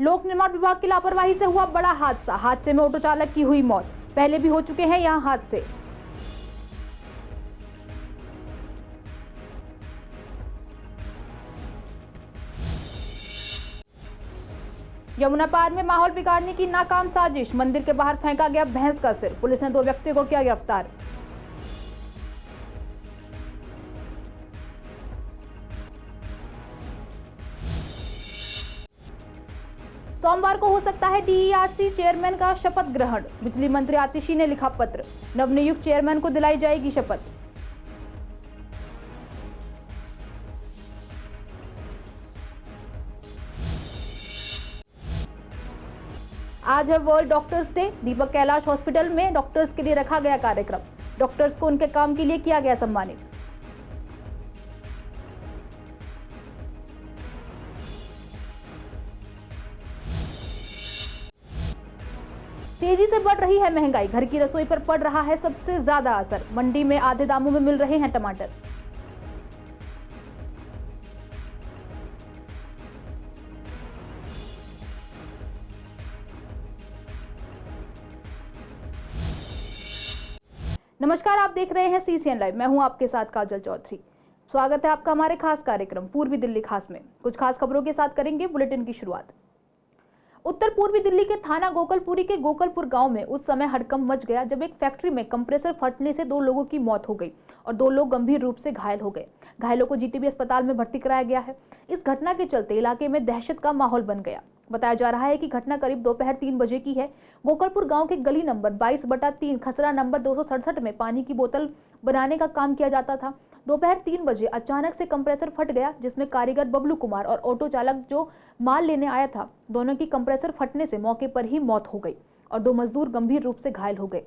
लोक निर्माण विभाग की लापरवाही से हुआ बड़ा हादसा। हादसे में ऑटो चालक की हुई मौत। पहले भी हो चुके हैं यहां हादसे। यमुना पार में माहौल बिगाड़ने की नाकाम साजिश। मंदिर के बाहर फेंका गया भैंस का सिर। पुलिस ने 2 व्यक्तियों को किया गिरफ्तार। सोमवार को हो सकता है डीईआरसी चेयरमैन का शपथ ग्रहण। बिजली मंत्री आतिशी ने लिखा पत्र। नवनियुक्त चेयरमैन को दिलाई जाएगी शपथ। आज है वर्ल्ड डॉक्टर्स डे। दीपक कैलाश हॉस्पिटल में डॉक्टर्स के लिए रखा गया कार्यक्रम। डॉक्टर्स को उनके काम के लिए किया गया सम्मानित। तेजी से बढ़ रही है महंगाई। घर की रसोई पर पड़ रहा है सबसे ज्यादा असर। मंडी में आधे दामों में मिल रहे हैं टमाटर। नमस्कार, आप देख रहे हैं सीसीएन लाइव। मैं हूं आपके साथ काजल चौधरी। स्वागत है आपका हमारे खास कार्यक्रम पूर्वी दिल्ली खास में। कुछ खास खबरों के साथ करेंगे बुलेटिन की शुरुआत। उत्तर पूर्वी दिल्ली के थाना गोकलपुरी के गोकलपुर गांव में उस समय हड़कंप मच गया जब एक फैक्ट्री में कंप्रेसर फटने से 2 लोगों की मौत हो गई और 2 लोग गंभीर रूप से घायल हो गए। घायलों को जीटीबी अस्पताल में भर्ती कराया गया है। इस घटना के चलते इलाके में दहशत का माहौल बन गया। बताया जा रहा है कि घटना करीब दोपहर 3 बजे की है। गोकलपुर गांव के गली नंबर 22/3 खसरा नंबर 267 में पानी की बोतल बनाने का काम किया जाता था। दोपहर 3 बजे अचानक से कंप्रेसर फट गया जिसमें कारीगर बबलू कुमार और ऑटो चालक जो माल लेने आया था, दोनों की कंप्रेसर फटने से मौके पर ही मौत हो गई और 2 मजदूर गंभीर रूप से घायल हो गए।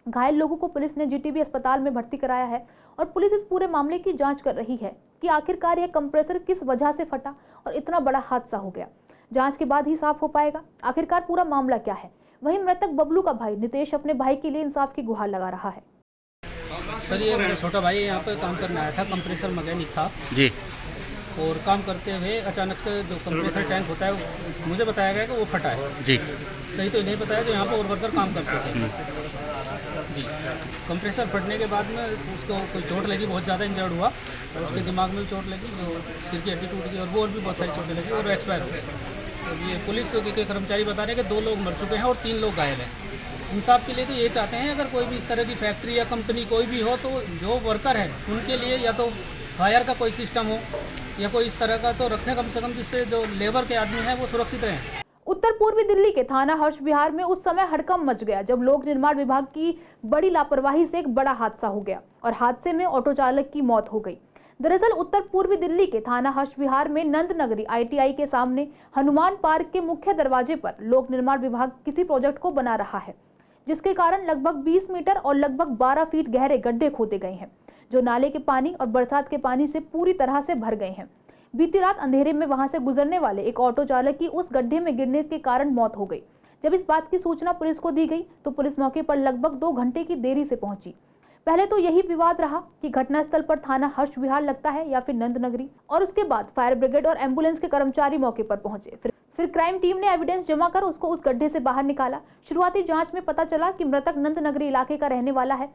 घायल लोगों को पुलिस ने जीटीबी अस्पताल में भर्ती कराया है और पुलिस इस पूरे मामले की जांच कर रही है कि आखिरकार यह कंप्रेसर किस वजह से फटा और इतना बड़ा हादसा हो गया। जांच के बाद ही साफ हो पाएगा आखिरकार पूरा मामला क्या है। वहीं मृतक बबलू का भाई नितेश अपने भाई के लिए इंसाफ की गुहार लगा रहा है। सर, ये मेरा छोटा भाई यहाँ पे काम करने आया था, कंप्रेसर मैकेनिक था जी। और काम करते हुए अचानक से जो कंप्रेसर टैंक होता है मुझे बताया गया कि वो फटा है जी। सही तो नहीं बताया, जो यहाँ पर और वर्कर काम करते थे जी। कंप्रेसर फटने के बाद में उसको कोई चोट लगी, बहुत ज़्यादा इंजर्ड हुआ और उसके दिमाग में भी चोट लगी, जो सिर की हड्डी टूट गई और वो और भी बहुत सारी चोटें लगी और एक्सपायर हो गए। और ये पुलिस के कर्मचारी बता रहे हैं कि 2 लोग मर चुके हैं और 3 लोग घायल हैं। इंसाफ के लिए तो ये चाहते हैं अगर कोई भी इस तरह की फैक्ट्री या कंपनी कोई भी हो तो जो वर्कर है उनके लिए या तो फायर का कोई सिस्टम हो या कोई इस तरह का तो रखें कम से कम, जिससे जो लेबर के आदमी हैं वो सुरक्षित रहें। उत्तर पूर्वी दिल्ली के थाना हर्ष विहार में उस समय हड़कंप मच गया जब लोक निर्माण विभाग की बड़ी लापरवाही से एक बड़ा हादसा हो गया और हादसे में ऑटो चालक की मौत हो गई। दरअसल उत्तर पूर्वी दिल्ली के थाना हर्ष विहार में नंद नगरी ITI के सामने हनुमान पार्क के मुख्य दरवाजे पर लोक निर्माण विभाग किसी प्रोजेक्ट को बना रहा है, जिसके कारण लगभग 20 मीटर और लगभग 12 फीट गहरे गड्ढे खोदे गए हैं जो नाले के पानी और बरसात के पानी से पूरी तरह से भर गए हैं। बीती रात अंधेरे में वहां से गुजरने वाले एक ऑटो चालक की उस गड्ढे में गिरने के कारण मौत हो गई। जब इस बात की सूचना पुलिस को दी गई तो पुलिस मौके पर लगभग 2 घंटे की देरी से पहुंची। पहले तो यही विवाद रहा कि घटनास्थल पर थाना हर्ष विहार लगता है या फिर नंद नगरी, और उसके बाद फायर ब्रिगेड और एम्बुलेंस के कर्मचारी मौके पर पहुंचे। फिर क्राइम टीम ने एविडेंस जमा कर उसको उस गड्ढे से बाहर निकाला। शुरुआती जांच में पता चला कि मृतक नंद नगरी इलाके का रहने वाला है।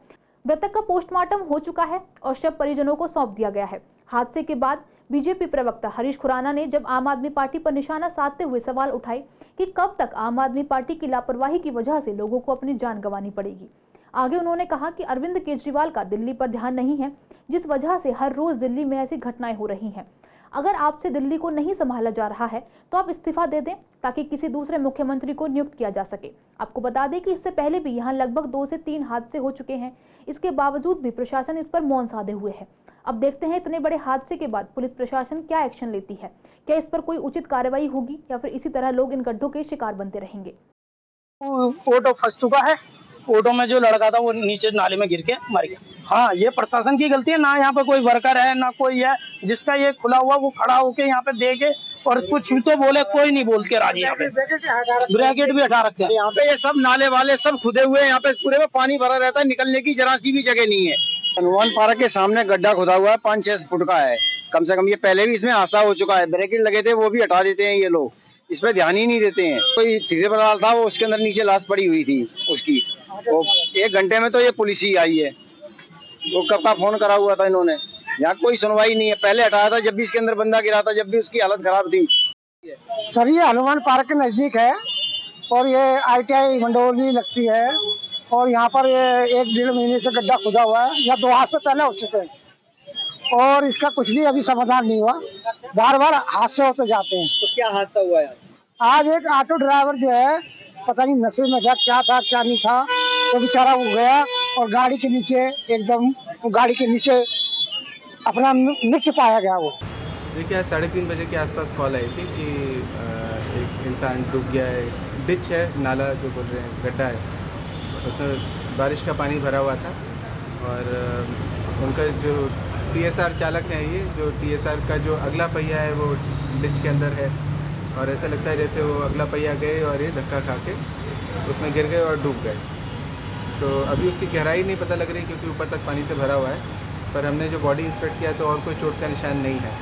मृतक का पोस्टमार्टम हो चुका है और शव परिजनों को सौंप दिया गया है। हादसे के बाद बीजेपी प्रवक्ता हरीश खुराना ने जब आम आदमी पार्टी पर निशाना साधते हुए सवाल उठाए कि कब तक आम आदमी पार्टी की लापरवाही की वजह से लोगों को अपनी जान गंवानी पड़ेगी। आगे उन्होंने कहा कि अरविंद केजरीवाल का दिल्ली पर ध्यान नहीं है, जिस वजह से हर रोज दिल्ली में ऐसी घटनाएं हो रही हैं। अगर आपसे दिल्ली को नहीं संभाला जा रहा है तो आप इस्तीफा दे दें ताकि किसी दूसरे मुख्यमंत्री को नियुक्त किया जा सके। आपको बता दें कि इससे पहले भी यहाँ लगभग 2 से 3 हादसे हो चुके हैं। इसके बावजूद भी प्रशासन इस पर मौन साधे हुए है। अब देखते हैं इतने बड़े हादसे के बाद पुलिस प्रशासन क्या एक्शन लेती है। क्या इस पर कोई उचित कार्रवाई होगी या फिर इसी तरह लोग इन गड्ढों के शिकार बनते रहेंगे। ऑटो फंस चुका है। ऑटो में जो लड़का था वो नीचे नाले में गिर के मर गया। हाँ, ये प्रशासन की गलती है ना। यहाँ पे कोई वर्कर है ना कोई है जिसका ये खुला हुआ वो खड़ा होके यहाँ पे देखे और कुछ भी तो बोले, कोई नहीं बोल के राजी। यहाँ पे ब्रैकेट भी हटा रखे हैं। यहाँ पे ये सब नाले वाले सब खुदे हुए हैं। यहाँ पे पूरे में पानी भरा रहता है, निकलने की जरा सी भी जगह नहीं है। हनुमान पार्क के सामने गड्ढा खुदा हुआ है, 5-6 फुट का है कम से कम। ये पहले भी इसमें हादसा हो चुका है। ब्रैकेट लगे थे वो भी हटा देते हैं ये लोग। इस पे ध्यान ही नहीं देते हैं। कोई सिगरेट वाला था, वो उसके अंदर नीचे लाश पड़ी हुई थी उसकी, वो 1 घंटे में तो ये पुलिस ही आई है। वो कब का फोन करा हुआ था इन्होंने, यहाँ कोई सुनवाई नहीं है। पहले हटाया था जब भी इसके अंदर बंदा गिरा था, जब भी उसकी हालत खराब थी। सर ये हनुमान पार्क के नजदीक है और ये ITI मंडोली लगती है और यहाँ पर ये 1-1.5 महीने से गड्ढा खुदा हुआ है। यहाँ 2 हादसे पहले हो चुके हैं और इसका कुछ भी अभी समाधान नहीं हुआ। बार बार हादसे होते जाते हैं। तो क्या हादसा हुआ है आज एक ऑटो ड्राइवर जो है, पता नहीं नशे में था क्या नहीं था, वो बेचारा वो गया और गाड़ी के नीचे एकदम, वो गाड़ी के नीचे अपना मृत्यु पाया गया। वो देखिए आज 3:30 बजे के आसपास कॉल आई थी कि एक इंसान डूब गया है। डिच है, नाला जो बोल रहे हैं, गड्ढा है, उसमें बारिश का पानी भरा हुआ था और उनका जो TSR चालक है, ये जो TSR का जो अगला पहिया है वो डिच के अंदर है और ऐसा लगता है जैसे वो अगला पहिया गए और ये धक्का खा के उसमें गिर गए और डूब गए। तो अभी उसकी गहराई नहीं पता लग रही क्योंकि ऊपर तक पानी से भरा हुआ है, पर हमने जो बॉडी इंस्पेक्ट किया तो और कोई चोट का निशान नहीं है।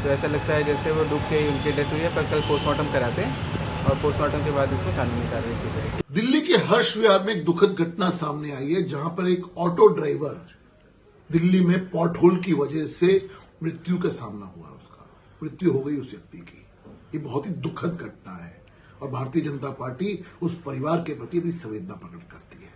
तो ऐसा लगता है जैसे वो डूब के उनकी डेथ हुई है, पर कल पोस्टमार्टम कराते हैं और पोस्टमार्टम के बाद इसमें कानूनी कार्रवाई की जाएगी। दिल्ली के हर्ष विहार में एक दुखद घटना सामने आई है, जहां पर एक ऑटो ड्राइवर दिल्ली में पॉटहोल की वजह से मृत्यु का सामना हुआ। उसका मृत्यु हो गई उस व्यक्ति की। ये बहुत ही दुखद घटना है और भारतीय जनता पार्टी उस परिवार के प्रति अपनी संवेदना प्रकट करती है।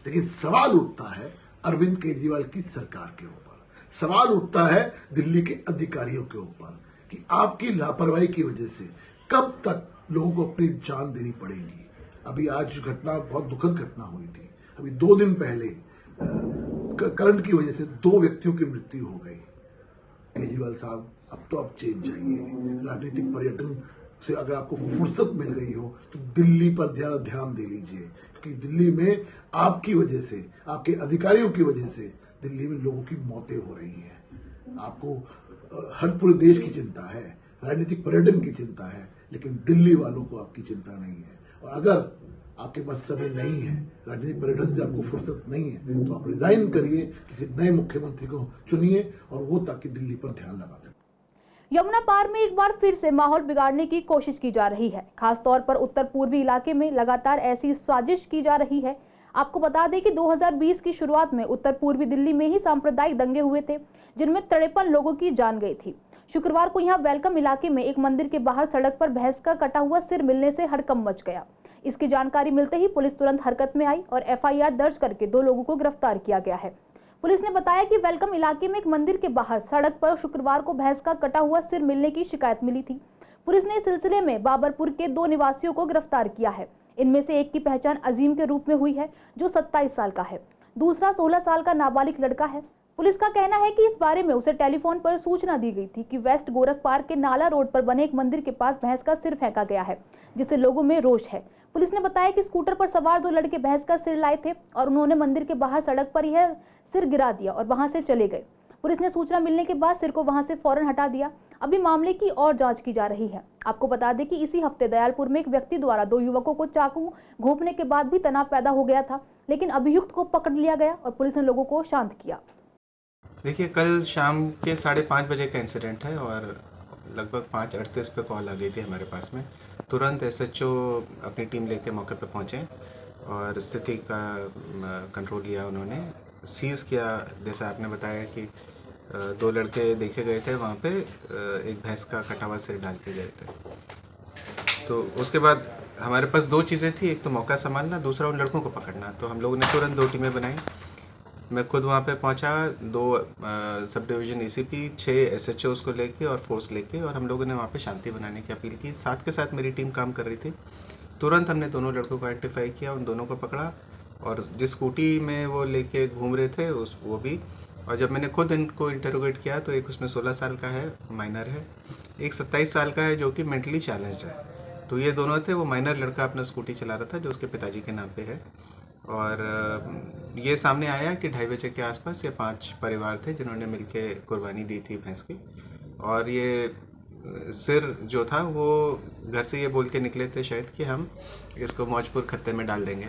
लेकिन सवाल उठता है अरविंद केजरीवाल की सरकार के ऊपर, सवाल उठता है दिल्ली के अधिकारियों के ऊपर कि आपकी लापरवाही की वजह से कब तक लोगों को अपनी जान देनी पड़ेगी। अभी आज घटना बहुत दुखद घटना हुई थी। अभी 2 दिन पहले करंट की वजह से 2 व्यक्तियों की मृत्यु हो गई। केजरीवाल साहब, अब तो आप चेंज जाइए। राजनीतिक पर्यटन से अगर आपको फुर्सत मिल गई हो तो दिल्ली पर ज्यादा ध्यान दे लीजिए, क्योंकि दिल्ली में आपकी वजह से, आपके अधिकारियों की वजह से दिल्ली में लोगों की मौतें हो रही हैं। आपको हर पूरे देश की चिंता है, राजनीतिक पर्यटन की चिंता है, लेकिन दिल्ली वालों को आपकी चिंता नहीं है। और अगर आपके पास समय नहीं है, राजनीतिक पर्यटन से आपको फुर्सत नहीं है, तो आप रिजाइन करिए, किसी नए मुख्यमंत्री को चुनिए और वो ताकि दिल्ली पर ध्यान लगा सके। यमुना पार में एक बार फिर से माहौल बिगाड़ने की कोशिश की जा रही है। खासतौर पर उत्तर पूर्वी इलाके में लगातार ऐसी साजिश की जा रही है। आपको बता दें कि 2020 की शुरुआत में उत्तर पूर्वी दिल्ली में ही सांप्रदायिक दंगे हुए थे, जिनमें 53 लोगों की जान गई थी। शुक्रवार को यहां वेलकम इलाके में एक मंदिर के बाहर सड़क पर भैंस का कटा हुआ सिर मिलने से हड़कंप मच गया। इसकी जानकारी मिलते ही पुलिस तुरंत हरकत में आई और FIR दर्ज करके 2 लोगों को गिरफ्तार किया गया है। पुलिस ने बताया कि वेलकम इलाके में एक मंदिर के बाहर सड़क पर शुक्रवार को भैंस का कटा हुआ सिर मिलने की शिकायत मिली थी। पुलिस ने इस सिलसिले में बाबरपुर के 2 निवासियों को गिरफ्तार किया है। इनमें से एक की पहचान अजीम के रूप में हुई है, जो 27 साल का है। दूसरा 16 साल का नाबालिग लड़का है। पुलिस का कहना है कि इस बारे में उसे टेलीफोन पर सूचना दी गई थी कि वेस्ट गोरख पार्क के नाला रोड पर बने एक मंदिर के पास भैंस का सिर फेंका गया है, जिससे लोगों में रोष है। पुलिस ने बताया कि स्कूटर पर सवार 2 लड़के भैंस का सिर लाए थे और उन्होंने मंदिर के बाहर सड़क पर यह सिर गिरा दिया और वहां से चले गए। पुलिस ने सूचना मिलने के बाद सिर को वहां से फौरन हटा दिया। अभी मामले की और जांच की जा रही है। आपको बता दें कि इसी हफ्ते दयालपुर में एक व्यक्ति द्वारा 2 युवकों को चाकू घोंपने के बाद भी तनाव पैदा हो गया था, लेकिन अभियुक्त को पकड़ लिया गया और पुलिस ने लोगों को शांत किया। देखिए कल शाम के 5:30 बजे का इंसिडेंट है और लगभग 5:38 पे कॉल आ गई थी हमारे पास में। तुरंत SHO अपनी टीम लेके मौके पे पहुंचे और स्थिति का कंट्रोल लिया। उन्होंने सीज़ किया, जैसे आपने बताया कि 2 लड़के देखे गए थे वहाँ पे, एक भैंस का कटा हुआ सिर डाल के गए थे। तो उसके बाद हमारे पास 2 चीज़ें थी, एक तो मौका संभालना, दूसरा उन लड़कों को पकड़ना। तो हम लोगों ने तुरंत 2 टीमें बनाई। मैं खुद वहाँ पे पहुँचा, 2 सब डिवीज़न ACP, 6 SHOs को लेके और फोर्स लेके, और हम लोगों ने वहाँ पे शांति बनाने की अपील की। साथ के साथ मेरी टीम काम कर रही थी। तुरंत हमने दोनों लड़कों को आइडेंटिफाई किया, उन दोनों को पकड़ा और जिस स्कूटी में वो लेके घूम रहे थे वो भी। और जब मैंने खुद इनको इंटरोगेट किया तो एक उसमें 16 साल का है, माइनर है, एक 27 साल का है जो कि मेंटली चैलेंज्ड है। तो ये दोनों थे। वो माइनर लड़का अपना स्कूटी चला रहा था जो उसके पिताजी के नाम पे है। और ये सामने आया कि 2:30 बजे के आसपास ये 5 परिवार थे जिन्होंने मिलके कुर्बानी दी थी भैंस की। और ये सिर जो था वो घर से ये बोल के निकले थे शायद कि हम इसको मौजपुर खत्ते में डाल देंगे।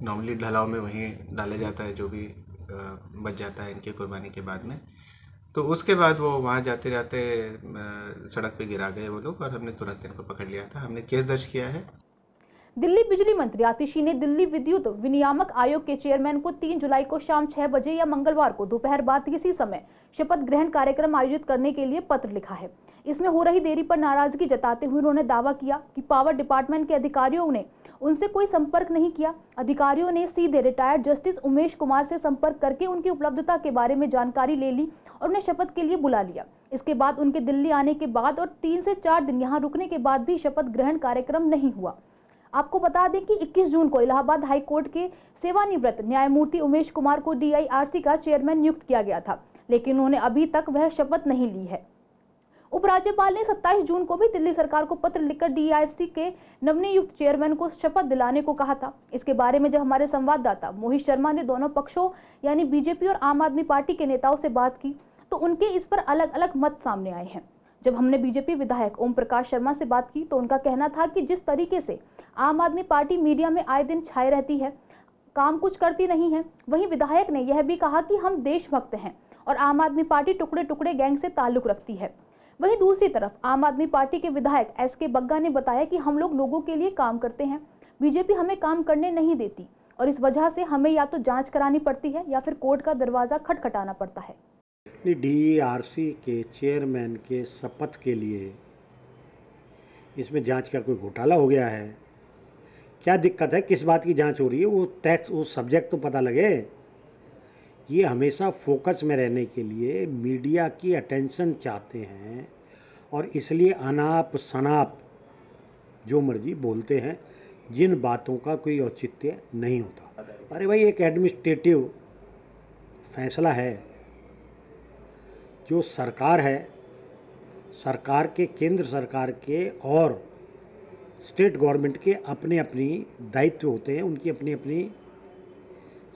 नॉर्मली ढलाव में वहीं डाला जाता है जो भी बच जाता है इनकी कुर्बानी के बाद में। तो उसके बाद वो वहाँ जाते जाते सड़क पे गिरा गए वो लोग और हमने तुरंत इनको पकड़ लिया था। हमने केस दर्ज किया है। दिल्ली बिजली मंत्री आतिशी ने दिल्ली विद्युत विनियामक आयोग के चेयरमैन को 3 जुलाई को शाम 6 बजे या मंगलवार को दोपहर बाद किसी समय शपथ ग्रहण कार्यक्रम आयोजित करने के लिए पत्र लिखा है। इसमें हो रही देरी पर नाराजगी जताते हुए उन्होंने दावा किया कि पावर डिपार्टमेंट के अधिकारियों ने उनसे कोई संपर्क नहीं किया। अधिकारियों ने सीधे रिटायर्ड जस्टिस उमेश कुमार से संपर्क करके उनकी उपलब्धता के बारे में जानकारी ले ली और उन्हें शपथ के लिए बुला लिया। इसके बाद उनके दिल्ली आने के बाद और 3 से 4 दिन यहाँ रुकने के बाद भी शपथ ग्रहण कार्यक्रम नहीं हुआ। आपको बता दें कि 21 जून को इलाहाबाद हाई कोर्ट के सेवानिवृत्त न्यायमूर्ति उमेश कुमार को DIRC का चेयरमैन नियुक्त किया गया था, लेकिन उन्होंने अभी तक वह शपथ नहीं ली है। उपराज्यपाल ने 27 जून को भी दिल्ली सरकार को पत्र लिखकर DIRC के नवनियुक्त चेयरमैन को शपथ दिलाने को कहा था। इसके बारे में जब हमारे संवाददाता मोहित शर्मा ने दोनों पक्षों यानी बीजेपी और आम आदमी पार्टी के नेताओं से बात की तो उनके इस पर अलग अलग मत सामने आए हैं। जब हमने बीजेपी विधायक ओम प्रकाश शर्मा से बात की तो उनका कहना था कि जिस तरीके से आम आदमी पार्टी मीडिया में आए दिन छाए रहती है, काम कुछ करती नहीं है। वहीं विधायक ने यह भी कहा कि हम देशभक्त हैं और आम आदमी पार्टी टुकड़े टुकड़े गैंग से ताल्लुक रखती है। वहीं दूसरी तरफ आम आदमी पार्टी के विधायक SK बग्गा ने बताया कि हम लोग लोगों के लिए काम करते हैं, बीजेपी हमें काम करने नहीं देती और इस वजह से हमें या तो जांच करानी पड़ती है या फिर कोर्ट का दरवाजा खटखटाना पड़ता है। DIRC के चेयरमैन के शपथ के लिए इसमें जांच का कोई घोटाला हो गया है? क्या दिक्कत है? किस बात की जांच हो रही है? वो टैक्स वो सब्जेक्ट तो पता लगे। ये हमेशा फोकस में रहने के लिए मीडिया की अटेंशन चाहते हैं और इसलिए अनाप शनाप जो मर्जी बोलते हैं, जिन बातों का कोई औचित्य नहीं होता। अरे भाई, एक एडमिनिस्ट्रेटिव फैसला है। जो सरकार है, सरकार के, केंद्र सरकार के और स्टेट गवर्नमेंट के अपने अपनी दायित्व होते हैं, उनकी अपनी अपनी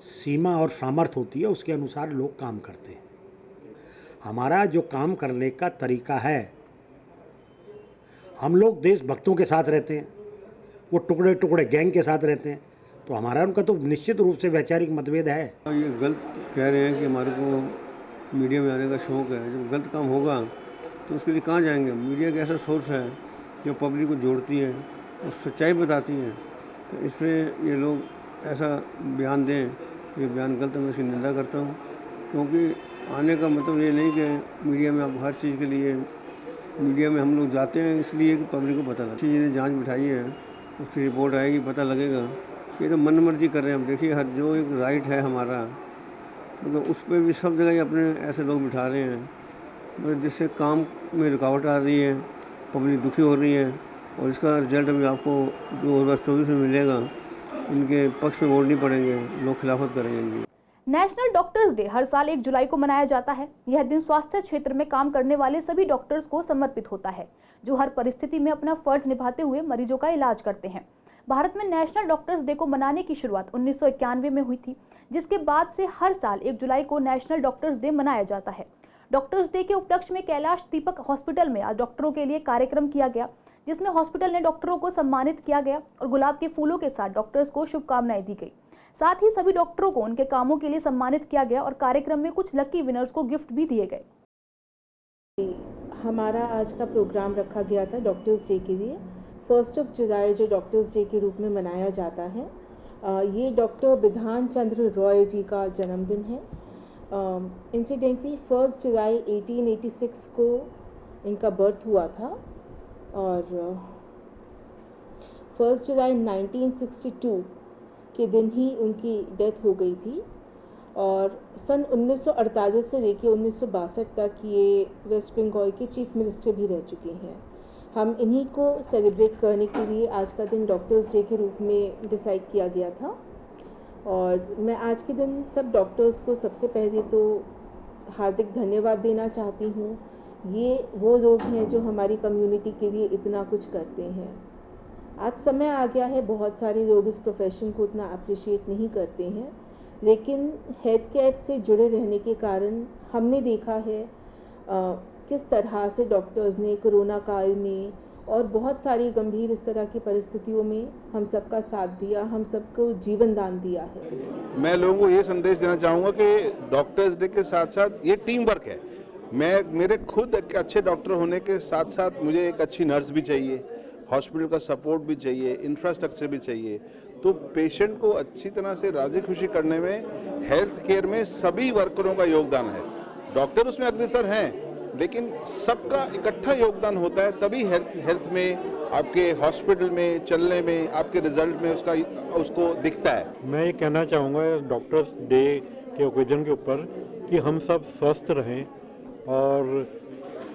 सीमा और सामर्थ्य होती है, उसके अनुसार लोग काम करते हैं। हमारा जो काम करने का तरीका है, हम लोग देशभक्तों के साथ रहते हैं, वो टुकड़े टुकड़े गैंग के साथ रहते हैं, तो हमारा उनका तो निश्चित रूप से वैचारिक मतभेद है। ये गलत कह रहे हैं कि हमारे को मीडिया में आने का शौक़ है। जब गलत काम होगा तो उसके लिए कहाँ जाएंगे? मीडिया एक ऐसा सोर्स है जो पब्लिक को जोड़ती है और सच्चाई बताती है। तो इस पर ये लोग ऐसा बयान दें, ये बयान गलत है, मैं इसकी निंदा करता हूँ। क्योंकि आने का मतलब ये नहीं कि मीडिया में आप हर चीज़ के लिए, मीडिया में हम लोग जाते हैं इसलिए कि पब्लिक को पता लगे। चीज़ ने जाँच बिठाई है, उसकी रिपोर्ट आएगी, पता लगेगा। ये तो मन मर्जी कर रहे हैं। हम देखिए, हर जो एक राइट है हमारा, मतलब उस पर भी सब जगह ही अपने ऐसे लोग बिठा रहे हैं, मतलब जिससे काम में रुकावट आ रही है, पब्लिक दुखी हो रही है और इसका रिजल्ट अभी आपको 2024 में मिलेगा। इनके पक्ष में वोट नहीं पड़ेंगे, लोग खिलाफत करेंगे इनकी। नेशनल डॉक्टर्स डे हर साल 1 जुलाई को मनाया जाता है। यह दिन स्वास्थ्य क्षेत्र में काम करने वाले सभी डॉक्टर्स को समर्पित होता है, जो हर परिस्थिति में अपना फर्ज निभाते हुए मरीजों का इलाज करते हैं। भारत में नेशनल डॉक्टर्स डे को मनाने की शुरुआत 1991 में हुई थी, जिसके बाद से हर साल 1 जुलाई को नेशनल डॉक्टर्स डे मनाया जाता है। डॉक्टर्स डे के उपलक्ष्य में कैलाश दीपक हॉस्पिटल में आज डॉक्टरों के लिए कार्यक्रम किया गया, जिसमें हॉस्पिटल ने डॉक्टरों को सम्मानित किया गया और गुलाब के फूलों के साथ डॉक्टर्स को शुभकामनाएं दी गई। साथ ही सभी डॉक्टरों को उनके कामों के लिए सम्मानित किया गया और कार्यक्रम में कुछ लकी विनर्स को गिफ्ट भी दिए गए। हमारा आज का प्रोग्राम रखा गया था डॉक्टर्स डे के लिए। 1 जुलाई जो डॉक्टर्स डे के रूप में मनाया जाता है, ये डॉक्टर बिधान चंद्र रॉय जी का जन्मदिन है। इंसिडेंटली 1 जुलाई 1886 को इनका बर्थ हुआ था और 1 जुलाई 1962 के दिन ही उनकी डेथ हो गई थी और सन 1948 से लेकर 1962 तक ये वेस्ट बंगाल के चीफ मिनिस्टर भी रह चुके हैं। हम इन्हीं को सेलिब्रेट करने के लिए आज का दिन डॉक्टर्स डे के रूप में डिसाइड किया गया था और मैं आज के दिन सब डॉक्टर्स को सबसे पहले तो हार्दिक धन्यवाद देना चाहती हूँ। ये वो लोग हैं जो हमारी कम्युनिटी के लिए इतना कुछ करते हैं। आज समय आ गया है, बहुत सारे लोग इस प्रोफेशन को उतना अप्रिशिएट नहीं करते हैं, लेकिन हेल्थ केयर से जुड़े रहने के कारण हमने देखा है किस तरह से डॉक्टर्स ने कोरोना काल में और बहुत सारी गंभीर इस तरह की परिस्थितियों में हम सबका साथ दिया, हम सबको जीवन दान दिया है। मैं लोगों को ये संदेश देना चाहूँगा कि डॉक्टर्स डे के साथ साथ ये टीम वर्क है। मेरे खुद एक अच्छे डॉक्टर होने के साथ साथ मुझे एक अच्छी नर्स भी चाहिए, हॉस्पिटल का सपोर्ट भी चाहिए, इंफ्रास्ट्रक्चर भी चाहिए। तो पेशेंट को अच्छी तरह से राजी खुशी करने में हेल्थ केयर में सभी वर्करों का योगदान है। डॉक्टर उसमें अग्रसर हैं, लेकिन सबका इकट्ठा योगदान होता है, तभी हेल्थ में, आपके हॉस्पिटल में चलने में, आपके रिजल्ट में उसको दिखता है। मैं ये कहना चाहूँगा डॉक्टर्स डे के ओकेजन के ऊपर कि हम सब स्वस्थ रहें और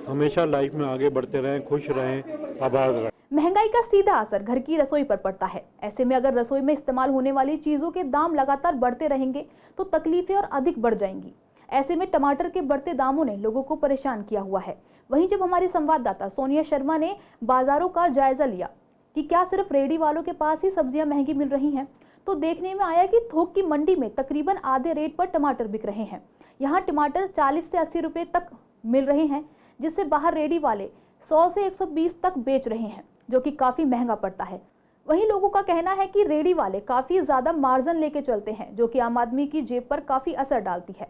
हमेशा लाइफ में आगे बढ़ते रहें, खुश रहें, आबाद रहें। महंगाई का सीधा असर घर की रसोई पर पड़ता है। ऐसे में अगर रसोई में इस्तेमाल होने वाली चीजों के दाम लगातार बढ़ते रहेंगे तो तकलीफें और अधिक बढ़ जाएंगी। ऐसे में टमाटर के बढ़ते दामों ने लोगों को परेशान किया हुआ है। वहीं जब हमारी संवाददाता सोनिया शर्मा ने बाजारों का जायजा लिया कि क्या सिर्फ रेहड़ी वालों के पास ही सब्जियां महंगी मिल रही हैं, तो देखने में आया कि थोक की मंडी में तकरीबन आधे रेट पर टमाटर बिक रहे हैं। यहाँ टमाटर 40 से 80 रुपए तक मिल रहे हैं, जिससे बाहर रेहड़ी वाले 100 से 120 तक बेच रहे हैं, जो कि काफी महंगा पड़ता है। वहीं लोगों का कहना है कि रेहड़ी वाले काफी ज्यादा मार्जिन लेके चलते हैं, जो कि आम आदमी की जेब पर काफी असर डालती है।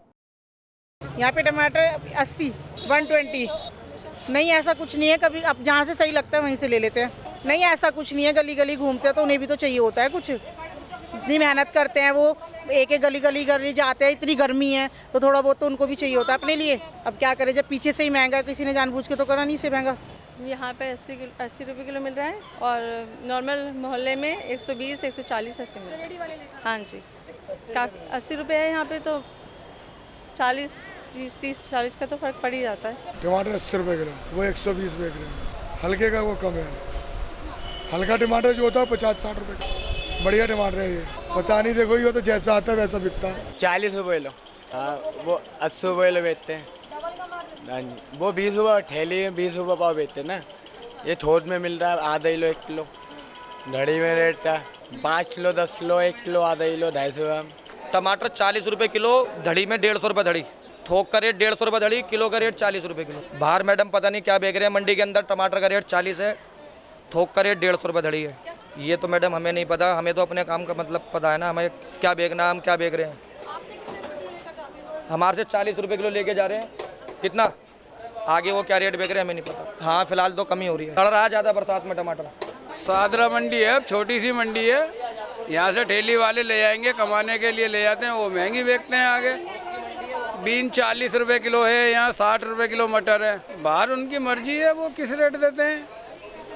यहाँ पे टमाटर 80, 120 नहीं, ऐसा कुछ नहीं है। कभी अब जहाँ से सही लगता है वहीं से ले लेते हैं। नहीं, ऐसा कुछ नहीं है। गली गली घूमते हैं तो उन्हें भी तो चाहिए होता है कुछ। इतनी मेहनत करते हैं वो, एक एक गली जाते हैं, इतनी गर्मी है तो थोड़ा बहुत तो उनको भी चाहिए होता है अपने लिए। अब क्या करें, जब पीछे से ही महंगा, किसी ने जानबूझ के तो करा नहीं से महंगा। यहाँ पे 80 रुपये किलो मिल रहा है और नॉर्मल मोहल्ले में 120 140 ऐसे मिल रहा है। हाँ जी, काफ़ी 80 रुपये है यहाँ पे, तो 40 30 40 का तो फर्क पड़ ही जाता है। टमाटर 80 रुपये किलो, वो 120 बेच रहे हैं। हल्के का वो कम है। हल्का टमाटर जो होता है 50-60 रुपये का। बढ़िया टमाटर है ये, पता नहीं, देखो ये तो जैसा आता है वैसा बिकता है। 40 रुपये किलो, वो 80 रुपये किलो बेचते हैं। वो 20 रुपये ठेली में 20 रुपये पाव बेचते हैं ना। ये थोक में मिल रहा है आधा किलो 1 किलो। घड़ी में रेट है 5 किलो 10 किलो 1 किलो आधा किलो 250 ग्राम। टमाटर 40 रुपये किलो, धड़ी में 150 रुपये धड़ी। थोक का रेट 150 रुपये धड़ी, किलो का रेट 40 रुपये किलो। बाहर मैडम पता नहीं क्या बेच रहे हैं, मंडी के अंदर टमाटर का रेट 40 है, थोक का रेट 150 रुपये धड़ी है। ये तो मैडम हमें नहीं पता, हमें तो अपने काम का मतलब पता है ना, हमें क्या बेचना, हम क्या बेच रहे हैं। हमारे से 40 रुपये किलो लेके जा रहे हैं। कितना आगे वो क्या रेट बेच रहे हैं हमें नहीं पता। हाँ, फिलहाल तो कमी हो रही है, सड़ रहा है ज़्यादा बरसात में टमाटर। सादरा मंडी है, छोटी सी मंडी है। यहाँ से ठेली वाले ले जाएंगे, कमाने के लिए ले जाते हैं, वो महंगी बेचते हैं। आगे बीन 40 रुपये किलो है, यहाँ 60 रुपये किलो मटर है। बाहर उनकी मर्जी है, वो किस रेट देते हैं।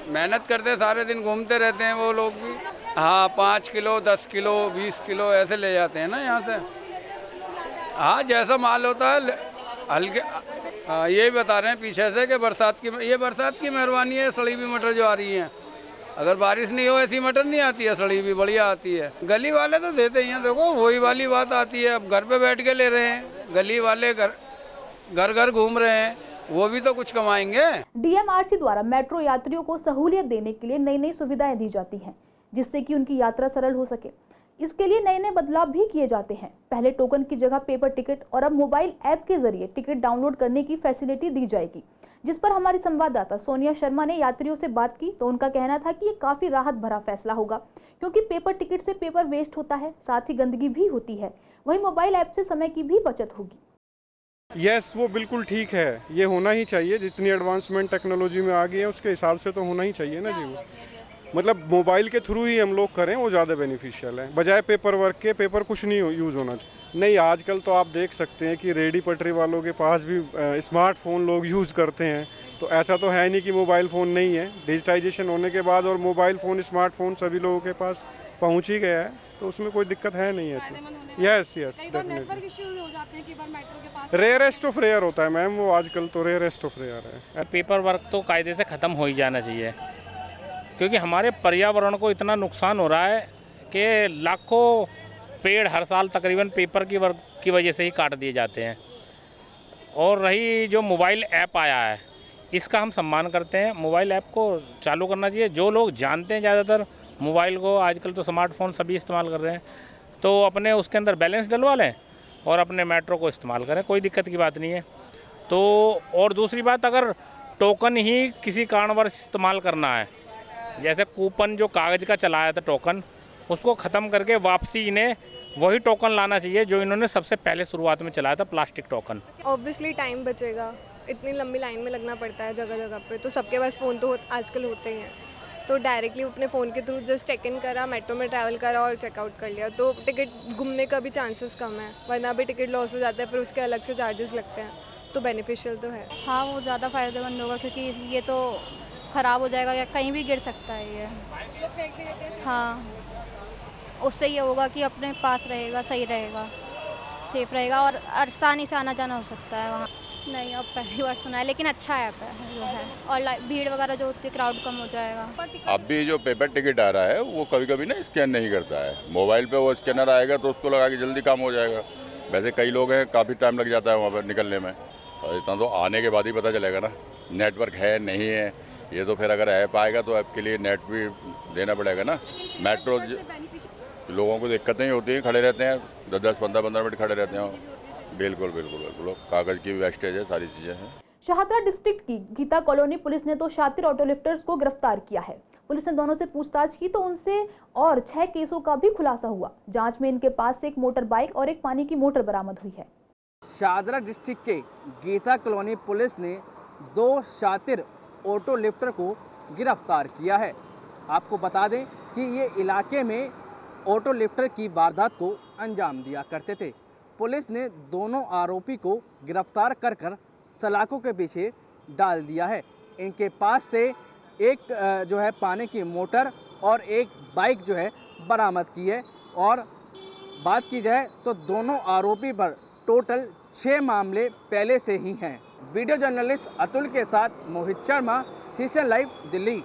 मेहनत करते हैं, सारे दिन घूमते रहते हैं वो लोग भी। हाँ, 5 किलो 10 किलो 20 किलो ऐसे ले जाते हैं ना यहाँ से। हाँ, जैसा माल होता है हल्के। हाँ, ये बता रहे हैं पीछे से कि बरसात की मेहरबानी है, सड़ी हुई मटर जो आ रही हैं। अगर बारिश नहीं हो ऐसी मटर नहीं आती है, सड़ी हुई बढ़िया आती है। गली वाले तो देते ही हैं, देखो वही वाली बात आती है। अब घर पे बैठ के ले रहे हैं, गली वाले घर घूम रहे हैं, वो भी तो कुछ कमाएंगे। डीएमआरसी द्वारा मेट्रो यात्रियों को सहूलियत देने के लिए नई नई सुविधाएं दी जाती हैं, जिससे कि उनकी यात्रा सरल हो सके। इसके लिए नए नए बदलाव भी किए जाते हैं। पहले टोकन की जगह पेपर टिकट और अब मोबाइल ऐप के जरिए टिकट डाउनलोड करने की फैसिलिटी दी जाएगी, जिस पर हमारी संवाददाता सोनिया शर्मा ने यात्रियों से बात की तो उनका कहना था कि ये काफी राहत भरा फैसला होगा, क्योंकि पेपर टिकट से पेपर वेस्ट होता है, साथ ही गंदगी भी होती है। वहीं मोबाइल ऐप से समय की भी बचत होगी। यस, वो बिल्कुल ठीक है, ये होना ही चाहिए। जितनी एडवांसमेंट टेक्नोलॉजी में आ गई है उसके हिसाब से तो होना ही चाहिए ना जी। वो मतलब मोबाइल के थ्रू ही हम लोग करें, वो ज़्यादा बेनिफिशियल है, बजाय पेपर वर्क के। पेपर कुछ नहीं यूज़ होना चाहिए। नहीं, आजकल तो आप देख सकते हैं कि रेडी पटरी वालों के पास भी स्मार्टफोन लोग यूज़ करते हैं। तो ऐसा तो है नहीं कि मोबाइल फ़ोन नहीं है। डिजिटाइजेशन होने के बाद और मोबाइल फ़ोन स्मार्टफोन सभी लोगों के पास पहुँच ही गया है, तो उसमें कोई दिक्कत है नहीं ऐसी। Yes definitely. Rarest of rare होता है मैम, वो आजकल तो रेयरेस्ट ऑफ रेयर है। पेपर वर्क तो कायदे से ख़त्म हो ही जाना चाहिए, क्योंकि हमारे पर्यावरण को इतना नुकसान हो रहा है कि लाखों पेड़ हर साल तकरीबन पेपर की वजह से ही काट दिए जाते हैं। और रही जो मोबाइल ऐप आया है, इसका हम सम्मान करते हैं। मोबाइल ऐप को चालू करना चाहिए। जो लोग जानते हैं ज़्यादातर मोबाइल को, आजकल तो स्मार्टफोन सभी इस्तेमाल कर रहे हैं, तो अपने उसके अंदर बैलेंस डलवा लें और अपने मेट्रो को इस्तेमाल करें, कोई दिक्कत की बात नहीं है। तो और दूसरी बात, अगर टोकन ही किसी कारणवश इस्तेमाल करना है, जैसे कूपन जो कागज़ का चलाया था टोकन, उसको ख़त्म करके वापसी इन्हें वही टोकन लाना चाहिए जो इन्होंने सबसे पहले शुरुआत में चलाया था, प्लास्टिक टोकन। ऑब्वियसली टाइम बचेगा, इतनी लंबी लाइन में लगना पड़ता है जगह जगह पे, तो सबके पास फ़ोन तो आजकल होते ही हैं, तो डायरेक्टली अपने फ़ोन के थ्रू जस्ट चेक इन करा, मेट्रो में ट्रैवल करा और चेकआउट कर लिया, तो टिकट घूमने का भी चांसेस कम है, वरना भी टिकट लॉस हो जाता है, फिर उसके अलग से चार्जेस लगते हैं, तो बेनिफिशियल तो है। हाँ, वो ज़्यादा फ़ायदेमंद होगा क्योंकि ये तो ख़राब हो जाएगा या कहीं भी गिर सकता है ये। हाँ, उससे ये होगा कि अपने पास रहेगा, सही रहेगा, सेफ रहेगा और आसानी से आना जाना हो सकता है वहाँ। नहीं, अब पहली बार सुना है, लेकिन अच्छा ऐप है जो है, और भीड़ वगैरह जो होती है, क्राउड कम हो जाएगा। अब भी जो पेपर टिकट आ रहा है वो कभी कभी ना स्कैन नहीं करता है, मोबाइल पे वो स्कैनर आएगा तो उसको लगा के जल्दी काम हो जाएगा। वैसे कई लोग हैं, काफ़ी टाइम लग जाता है वहाँ पर निकलने में, और इतना तो आने के बाद ही पता चलेगा ना नेटवर्क है नहीं है। ये तो फिर अगर ऐप आएगा तो ऐप के लिए नेट भी देना पड़ेगा ना। मेट्रो लोगों को दिक्कतें होती हैं, खड़े रहते हैं 10-15 मिनट खड़े रहते हैं। बिल्कुल बिल्कुल बिल्कुल, कागज़ की वेस्टेज है, सारी चीज़ें हैं। शाहदरा डिस्ट्रिक्ट की गीता कॉलोनी पुलिस ने 2 शातिर ऑटो लिफ्टर्स को गिरफ्तार किया है। पुलिस ने दोनों से पूछताछ की तो उनसे और 6 केसों का भी खुलासा हुआ। जांच में इनके पास से एक मोटर बाइक और एक पानी की मोटर बरामद हुई है। शाहदरा डिस्ट्रिक्ट के गीता कॉलोनी पुलिस ने 2 शातिर ऑटो लिफ्टर को गिरफ्तार किया है। आपको बता दें कि ये इलाके में ऑटो लिफ्टर की वारदात को अंजाम दिया करते थे। पुलिस ने दोनों आरोपी को गिरफ्तार कर सलाखों के पीछे डाल दिया है। इनके पास से एक जो है पानी की मोटर और एक बाइक जो है बरामद की है। और बात की जाए तो दोनों आरोपी पर टोटल 6 मामले पहले से ही हैं। वीडियो जर्नलिस्ट अतुल के साथ Mohit Sharma, CCN live, Delhi.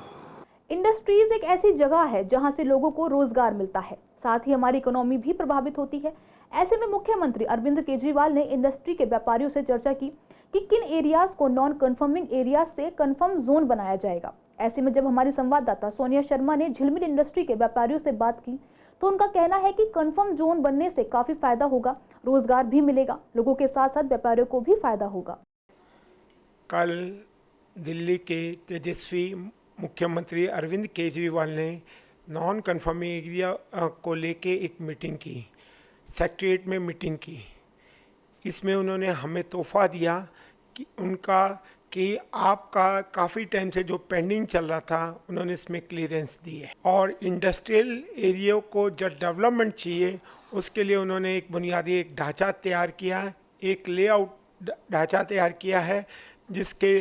Industries एक ऐसी जगह है जहां से लोगों को रोजगार मिलता है, साथ ही हमारी इकोनॉमी भी प्रभावित होती है। ऐसे में मुख्यमंत्री अरविंद केजरीवाल ने इंडस्ट्री के व्यापारियों से चर्चा की कि किन एरियाज को नॉन कन्फर्मिंग एरिया से कन्फर्म जोन बनाया जाएगा। ऐसे में जब हमारी संवाददाता सोनिया शर्मा ने झिलमिल इंडस्ट्री के व्यापारियों से बात की तो उनका कहना है कि कन्फर्म जोन बनने से काफी फायदा होगा, रोजगार भी मिलेगा, लोगों के साथ साथ व्यापारियों को भी फायदा होगा। कल दिल्ली के तेजस्वी मुख्यमंत्री अरविंद केजरीवाल ने नॉन कन्फर्मिंग एरिया को लेके एक मीटिंग की, सेक्रेटरीट में मीटिंग की। इसमें उन्होंने हमें तोहफा दिया कि आपका काफ़ी टाइम से जो पेंडिंग चल रहा था उन्होंने इसमें क्लियरेंस दी है। और इंडस्ट्रियल एरिया को जो डेवलपमेंट चाहिए उसके लिए उन्होंने एक बुनियादी एक ढांचा तैयार किया, एक लेआउट ढांचा तैयार किया है जिसके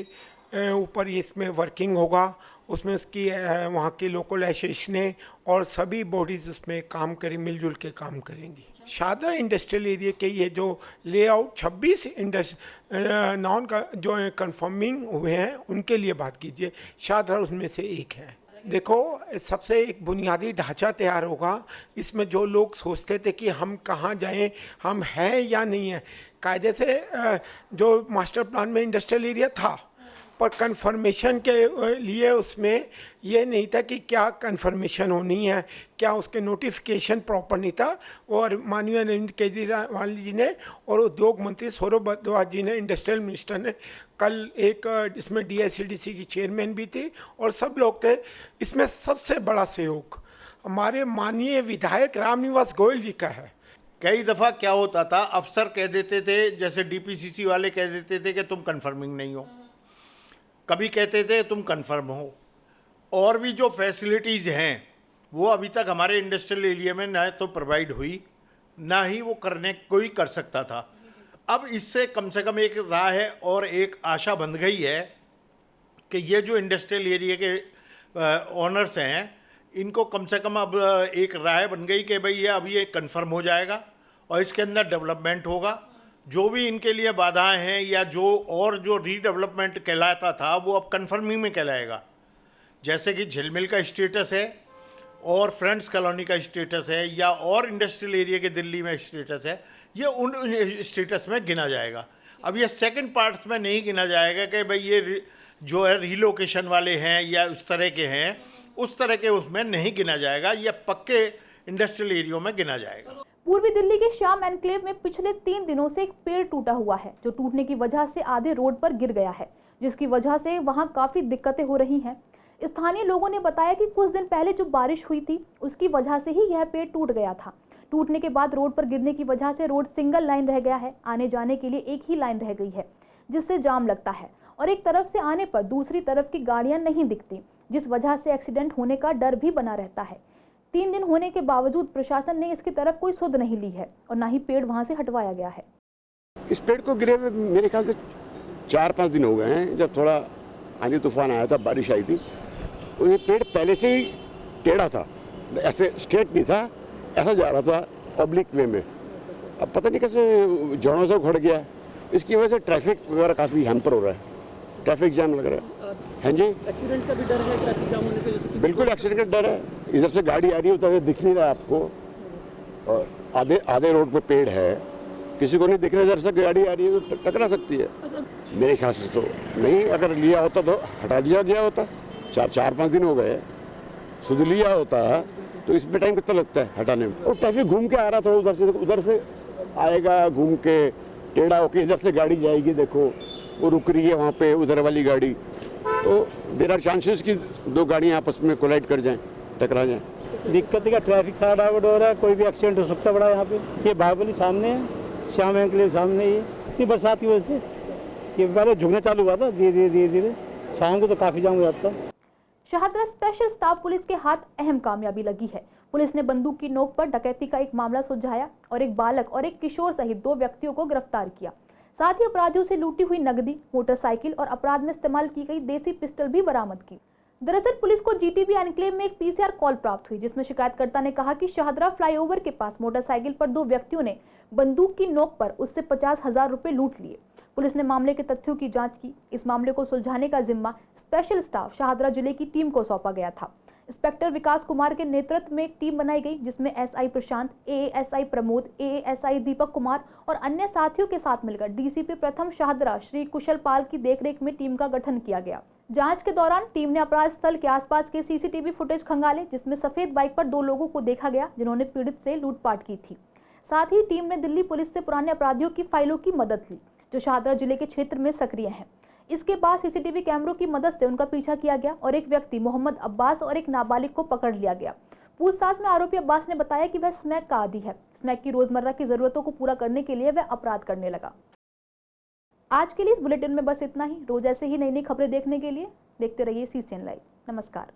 ऊपर इसमें वर्किंग होगा। उसमें उसकी वहाँ की लोकल एसोसिएशनें और सभी बॉडीज़ उसमें काम करें, मिलजुल के काम करेंगी। शाहदरा इंडस्ट्रियल एरिया के ये जो लेआउट 26 नॉन का जो कन्फर्मिंग हुए हैं उनके लिए बात कीजिए, शाहदरा उसमें से एक है। देखो, सबसे एक बुनियादी ढांचा तैयार होगा। इसमें जो लोग सोचते थे कि हम कहाँ जाएं, हम हैं या नहीं हैं, कायदे से जो मास्टर प्लान में इंडस्ट्रियल एरिया था पर कन्फर्मेशन के लिए उसमें ये नहीं था कि क्या कन्फर्मेशन होनी है, क्या उसके नोटिफिकेशन प्रॉपर नहीं था। और माननीय अरविंद केजरीवाल जी ने और उद्योग मंत्री सौरभ भारद्वाज जी ने, इंडस्ट्रियल मिनिस्टर ने, कल एक इसमें DICDC की चेयरमैन भी थी और सब लोग थे। इसमें सबसे बड़ा सहयोग हमारे माननीय विधायक रामनिवास गोयल जी का है। कई दफ़ा क्या होता था, अफसर कह देते थे, जैसे DPCC वाले कह देते थे कि तुम कन्फर्मिंग नहीं हो, कभी कहते थे तुम कंफर्म हो। और भी जो फैसिलिटीज़ हैं वो अभी तक हमारे इंडस्ट्रियल एरिया में ना तो प्रोवाइड हुई, ना ही वो करने कोई कर सकता था। अब इससे कम से कम एक राह है और एक आशा बन गई है कि ये जो इंडस्ट्रियल एरिया के ओनर्स हैं इनको कम से कम अब एक राह बन गई कि भाई ये अब ये कंफर्म हो जाएगा और इसके अंदर डेवलपमेंट होगा। जो भी इनके लिए बाधाएं हैं या जो रीडेवलपमेंट कहलाता था वो अब कन्फर्मिंग में कहलाएगा। जैसे कि झिलमिल का स्टेटस है और फ्रेंड्स कॉलोनी का स्टेटस है या और इंडस्ट्रियल एरिया के दिल्ली में स्टेटस है, ये उन स्टेटस में गिना जाएगा। अब ये सेकंड पार्ट्स में नहीं गिना जाएगा कि भाई ये जो है रीलोकेशन वाले हैं या उस तरह के हैं, उस तरह के उसमें नहीं गिना जाएगा, ये पक्के इंडस्ट्रियल एरिया में गिना जाएगा। पूर्वी दिल्ली के श्याम एनक्लेव में पिछले 3 दिनों से एक पेड़ टूटा हुआ है जो टूटने की वजह से आधे रोड पर गिर गया है, जिसकी वजह से वहां काफी दिक्कतें हो रही हैं। स्थानीय लोगों ने बताया कि कुछ दिन पहले जो बारिश हुई थी उसकी वजह से ही यह पेड़ टूट गया था। टूटने के बाद रोड पर गिरने की वजह से रोड सिंगल लाइन रह गया है, आने जाने के लिए एक ही लाइन रह गई है, जिससे जाम लगता है और एक तरफ से आने पर दूसरी तरफ की गाड़ियां नहीं दिखती, जिस वजह से एक्सीडेंट होने का डर भी बना रहता है। 3 दिन होने के बावजूद प्रशासन ने इसकी तरफ कोई सुध नहीं ली है और न ही पेड़ वहां से हटवाया गया है। इस पेड़ को गिरे हुए मेरे ख्याल से 4-5 दिन हो गए हैं। जब थोड़ा आंधी तूफान आया था, बारिश आई थी, तो ये पेड़ पहले से ही टेढ़ा था, ऐसे स्ट्रेट नहीं था, ऐसा जा रहा था पब्लिक वे में। अब पता नहीं कैसे जड़ों से उखड़ गया, इसकी वजह से ट्रैफिक वगैरह काफ़ी हैम्पर हो रहा है, ट्रैफिक जाम लग रहा है। हाँ जी, एक्सीडेंट का भी डर है, ट्रैफिक जाम होने के? बिल्कुल एक्सीडेंट का डर है। इधर से गाड़ी आ रही है तो दिख नहीं रहा आपको, और आधे रोड पे पेड़ है, किसी को नहीं दिख रहा, इधर से गाड़ी आ रही है तो टकरा सकती है। मेरे ख्याल से तो नहीं, अगर लिया होता तो हटा दिया गया होता। 4-5 दिन हो गए, सुध लिया होता तो इसमें टाइम कितना लगता है हटाने में। और ट्रैफिक घूम के आ रहा था, उधर से आएगा घूम के, टेढ़ा होके इधर से गाड़ी जाएगी, देखो वो रुक रही है वहाँ पे, उधर वाली गाड़ी, तो देयर आर चांसेस कि 2 गाड़ियाँ आपस में कोलाइड कर जाएं, टकरा जाएं। दिक्कत है, ट्रैफिक सारा डाइवर्ट हो रहा है, कोई भी एक्सीडेंट हो सकता है बड़ा यहाँ पे। ये बाहुबली सामने है, श्याम बैंक के लिए सामने ही है। इतनी बरसात की वजह से ये पहले झुकना चालू हुआ था, धीरे धीरे शाम को तो काफ़ी जाम हो जाता। शाहदरा स्पेशल स्टाफ पुलिस के हाथ अहम कामयाबी लगी है। पुलिस ने बंदूक की नोक पर डकैती का एक मामला सुलझाया और एक बालक और एक किशोर सहित 2 व्यक्तियों को गिरफ्तार किया। साथ ही अपराधियों से लूटी हुई नकदी, मोटरसाइकिल और अपराध में इस्तेमाल की गई देसी पिस्टल भी बरामद की। दरअसल पुलिस को जीटीबी एनक्लेव में एक पीसीआर कॉल प्राप्त हुई, जिसमें शिकायतकर्ता ने कहा कि शाहदरा फ्लाईओवर के पास मोटरसाइकिल पर 2 व्यक्तियों ने बंदूक की नोक पर उससे 50,000 रुपए लूट लिए। पुलिस ने मामले के तथ्यों की जांच की। इस मामले को सुलझाने का जिम्मा स्पेशल स्टाफ शाहदरा जिले की टीम को सौंपा गया था। इंस्पेक्टर विकास कुमार के नेतृत्व में एक टीम बनाई गई, जिसमें एसआई प्रशांत, एएसआई प्रमोद, एएसआई दीपक कुमार और अन्य साथियों के साथ मिलकर डीसीपी प्रथम शाहदरा श्री कुशल पाल की देखरेख में टीम का गठन किया गया। जांच के दौरान टीम ने अपराध स्थल के आसपास के सीसीटीवी फुटेज खंगाले, जिसमें सफेद बाइक पर 2 लोगों को देखा गया जिन्होंने पीड़ित से लूटपाट की थी। साथ ही टीम ने दिल्ली पुलिस से पुराने अपराधियों की फाइलों की मदद ली, जो शाहदरा जिले के क्षेत्र में सक्रिय हैं। इसके बाद सीसीटीवी कैमरों की मदद से उनका पीछा किया गया और एक व्यक्ति मोहम्मद अब्बास और एक नाबालिग को पकड़ लिया गया। पूछताछ में आरोपी अब्बास ने बताया कि वह स्मैक का आदी है। स्मैक की रोजमर्रा की जरूरतों को पूरा करने के लिए वह अपराध करने लगा। आज के लिए इस बुलेटिन में बस इतना ही। रोज ऐसे ही नई नई खबरें देखने के लिए देखते रहिए CCN लाइव। नमस्कार।